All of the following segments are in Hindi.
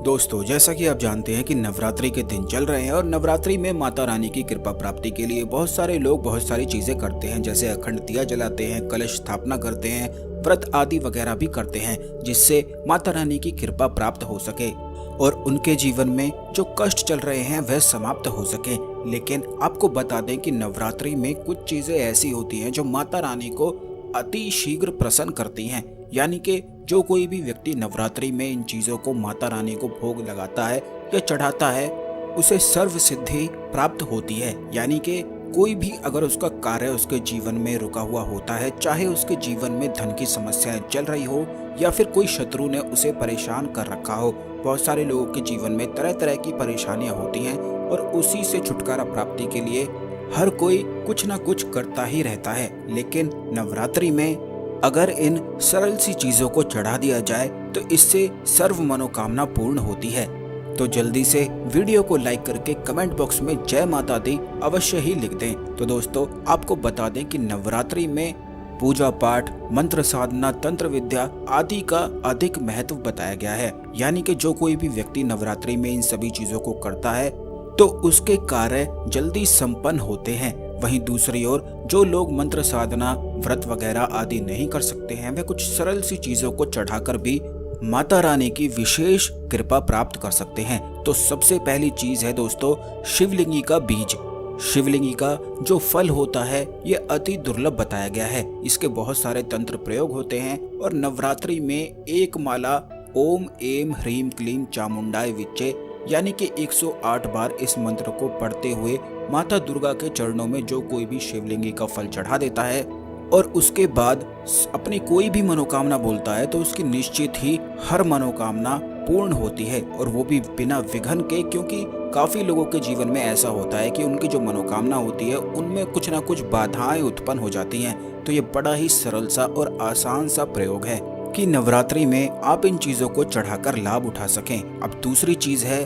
दोस्तों, जैसा कि आप जानते हैं कि नवरात्रि के दिन चल रहे हैं और नवरात्रि में माता रानी की कृपा प्राप्ति के लिए बहुत सारे लोग बहुत सारी चीजें करते हैं, जैसे अखंड दिया जलाते हैं, कलश स्थापना करते हैं, व्रत आदि वगैरह भी करते हैं, जिससे माता रानी की कृपा प्राप्त हो सके और उनके जीवन में जो कष्ट चल रहे हैं वह समाप्त हो सके। लेकिन आपको बता दें कि नवरात्रि में कुछ चीजें ऐसी होती हैं जो माता रानी को अति शीघ्र प्रसन्न करती हैं, यानी कि जो कोई भी व्यक्ति नवरात्रि में इन चीजों को माता रानी को भोग लगाता है या चढ़ाता है उसे सर्व सिद्धि प्राप्त होती है। यानी कि कोई भी अगर उसका कार्य उसके जीवन में रुका हुआ होता है, चाहे उसके जीवन में धन की समस्याएं चल रही हो या फिर कोई शत्रु ने उसे परेशान कर रखा हो, बहुत सारे लोगों के जीवन में तरह तरह की परेशानियां होती हैं और उसी से छुटकारा प्राप्ति के लिए हर कोई कुछ ना कुछ करता ही रहता है। लेकिन नवरात्रि में अगर इन सरल सी चीजों को चढ़ा दिया जाए तो इससे सर्व मनोकामना पूर्ण होती है। तो जल्दी से वीडियो को लाइक करके कमेंट बॉक्स में जय माता दी अवश्य ही लिख दें। तो दोस्तों, आपको बता दें कि नवरात्रि में पूजा पाठ, मंत्र साधना, तंत्र विद्या आदि का अधिक महत्व बताया गया है। यानी कि जो कोई भी व्यक्ति नवरात्रि में इन सभी चीजों को करता है तो उसके कार्य जल्दी संपन्न होते हैं। वहीं दूसरी ओर जो लोग मंत्र साधना, व्रत वगैरह आदि नहीं कर सकते हैं, वे कुछ सरल सी चीजों को चढ़ाकर भी माता रानी की विशेष कृपा प्राप्त कर सकते हैं। तो सबसे पहली चीज है दोस्तों, शिवलिंगी का बीज। शिवलिंगी का जो फल होता है ये अति दुर्लभ बताया गया है। इसके बहुत सारे तंत्र प्रयोग होते हैं और नवरात्रि में एक माला ओम एम ह्रीम क्लीम चामुंडाय विच्चे यानी कि 108 बार इस मंत्र को पढ़ते हुए माता दुर्गा के चरणों में जो कोई भी शिवलिंगी का फल चढ़ा देता है और उसके बाद अपनी कोई भी मनोकामना बोलता है तो उसकी निश्चित ही हर मनोकामना पूर्ण होती है, और वो भी बिना विघ्न के। क्योंकि काफी लोगों के जीवन में ऐसा होता है कि उनकी जो मनोकामना होती है उनमें कुछ ना कुछ बाधाएं उत्पन्न हो जाती हैं। तो ये बड़ा ही सरल सा और आसान सा प्रयोग है कि नवरात्रि में आप इन चीजों को चढ़ाकर लाभ उठा सकें। अब दूसरी चीज है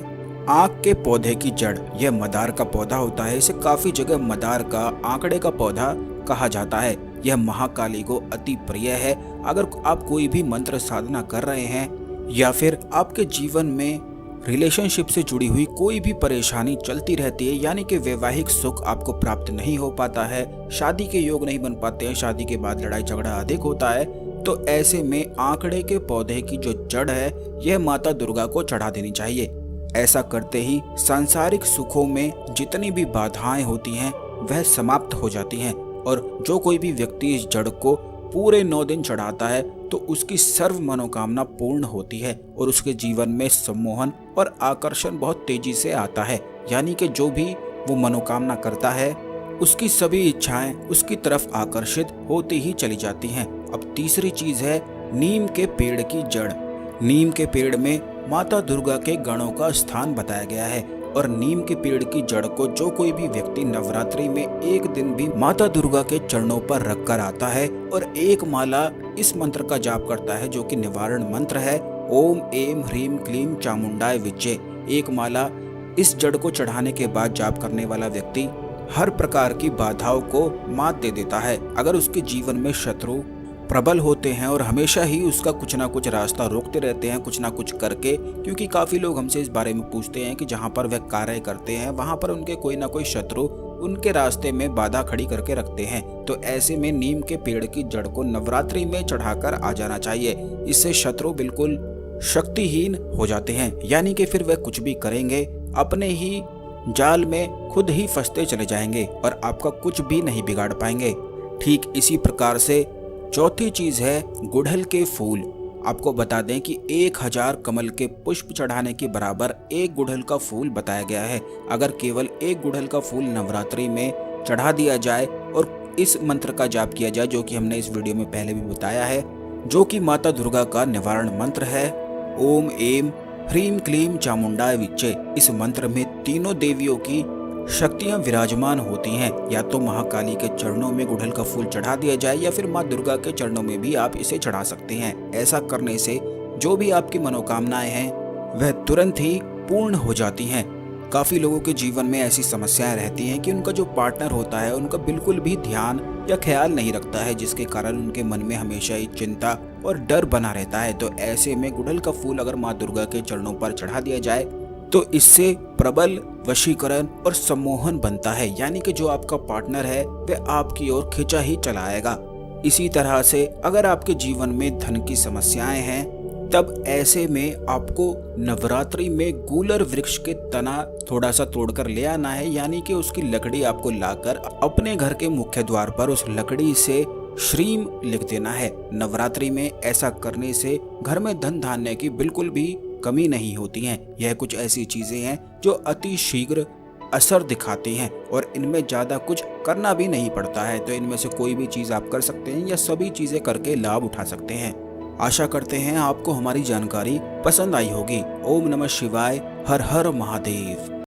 आक के पौधे की जड़। यह मदार का पौधा होता है, इसे काफी जगह मदार का आंकड़े का पौधा कहा जाता है। यह महाकाली को अति प्रिय है। अगर आप कोई भी मंत्र साधना कर रहे हैं या फिर आपके जीवन में रिलेशनशिप से जुड़ी हुई कोई भी परेशानी चलती रहती है, यानी कि वैवाहिक सुख आपको प्राप्त नहीं हो पाता है, शादी के योग नहीं बन पाते हैं, शादी के बाद लड़ाई झगड़ा अधिक होता है, तो ऐसे में आंकड़े के पौधे की जो जड़ है यह माता दुर्गा को चढ़ा देनी चाहिए। ऐसा करते ही सांसारिक सुखों में जितनी भी बाधाएं होती हैं वह समाप्त हो जाती हैं, और जो कोई भी व्यक्ति इस जड़ को पूरे 9 दिन चढ़ाता है तो उसकी सर्व मनोकामना पूर्ण होती है और उसके जीवन में सम्मोहन और आकर्षण बहुत तेजी से आता है। यानी कि जो भी वो मनोकामना करता है उसकी सभी इच्छाएं उसकी तरफ आकर्षित होती ही चली जाती हैं। अब तीसरी चीज है नीम के पेड़ की जड़। नीम के पेड़ में माता दुर्गा के गणों का स्थान बताया गया है, और नीम के पेड़ की जड़ को जो कोई भी व्यक्ति नवरात्रि में एक दिन भी माता दुर्गा के चरणों पर रखकर आता है और एक माला इस मंत्र का जाप करता है जो कि निवारण मंत्र है, ओम एम ह्रीम क्लीम चामुंडाय विच्चे। एक माला इस जड़ को चढ़ाने के बाद जाप करने वाला व्यक्ति हर प्रकार की बाधाओं को मात दे देता है। अगर उसके जीवन में शत्रु प्रबल होते हैं और हमेशा ही उसका कुछ ना कुछ रास्ता रोकते रहते हैं कुछ ना कुछ करके, क्योंकि काफी लोग हमसे इस बारे में पूछते हैं कि जहां पर वह कार्य करते हैं वहां पर उनके कोई ना कोई शत्रु उनके रास्ते में बाधा खड़ी करके रखते हैं, तो ऐसे में नीम के पेड़ की जड़ को नवरात्रि में चढ़ाकर आ जाना चाहिए। इससे शत्रु बिल्कुल शक्तिहीन हो जाते हैं, यानी कि फिर वह कुछ भी करेंगे अपने ही जाल में खुद ही फंसते चले जाएंगे और आपका कुछ भी नहीं बिगाड़ पाएंगे। ठीक इसी प्रकार से चौथी चीज है गुड़हल के फूल। आपको बता दें कि 1000 कमल के पुष्प चढ़ाने के बराबर एक गुड़हल का फूल बताया गया है। अगर केवल एक गुड़हल का फूल नवरात्रि में चढ़ा दिया जाए और इस मंत्र का जाप किया जाए, जो कि हमने इस वीडियो में पहले भी बताया है, जो कि माता दुर्गा का निवारण मंत्र है, ओम एम ह्रीम क्लीम चामुंडाय विच्चे। इस मंत्र में तीनों देवियों की शक्तियां विराजमान होती हैं। या तो महाकाली के चरणों में गुड़हल का फूल चढ़ा दिया जाए या फिर माँ दुर्गा के चरणों में भी आप इसे चढ़ा सकते हैं। ऐसा करने से जो भी आपकी मनोकामनाएं हैं वह तुरंत ही पूर्ण हो जाती हैं। काफी लोगों के जीवन में ऐसी समस्याएं रहती हैं कि उनका जो पार्टनर होता है उनका बिल्कुल भी ध्यान या ख्याल नहीं रखता है, जिसके कारण उनके मन में हमेशा ही चिंता और डर बना रहता है। तो ऐसे में गुड़हल का फूल अगर माँ दुर्गा के चरणों पर चढ़ा दिया जाए तो इससे प्रबल वशीकरण और सम्मोहन बनता है, यानी कि जो आपका पार्टनर है वह आपकी ओर खिंचा ही चला आएगा। इसी तरह से अगर आपके जीवन में धन की समस्याएं हैं तब ऐसे में आपको नवरात्रि में गूलर वृक्ष के तना थोड़ा सा तोड़कर ले आना है, यानी कि उसकी लकड़ी आपको लाकर अपने घर के मुख्य द्वार पर उस लकड़ी से श्रीम लिख देना है। नवरात्रि में ऐसा करने से घर में धन धान्य की बिल्कुल भी कमी नहीं होती है। यह कुछ ऐसी चीजें हैं जो अति शीघ्र असर दिखाते हैं और इनमें ज्यादा कुछ करना भी नहीं पड़ता है। तो इनमें से कोई भी चीज आप कर सकते हैं या सभी चीजें करके लाभ उठा सकते हैं। आशा करते हैं आपको हमारी जानकारी पसंद आई होगी। ओम नमः शिवाय, हर हर महादेव।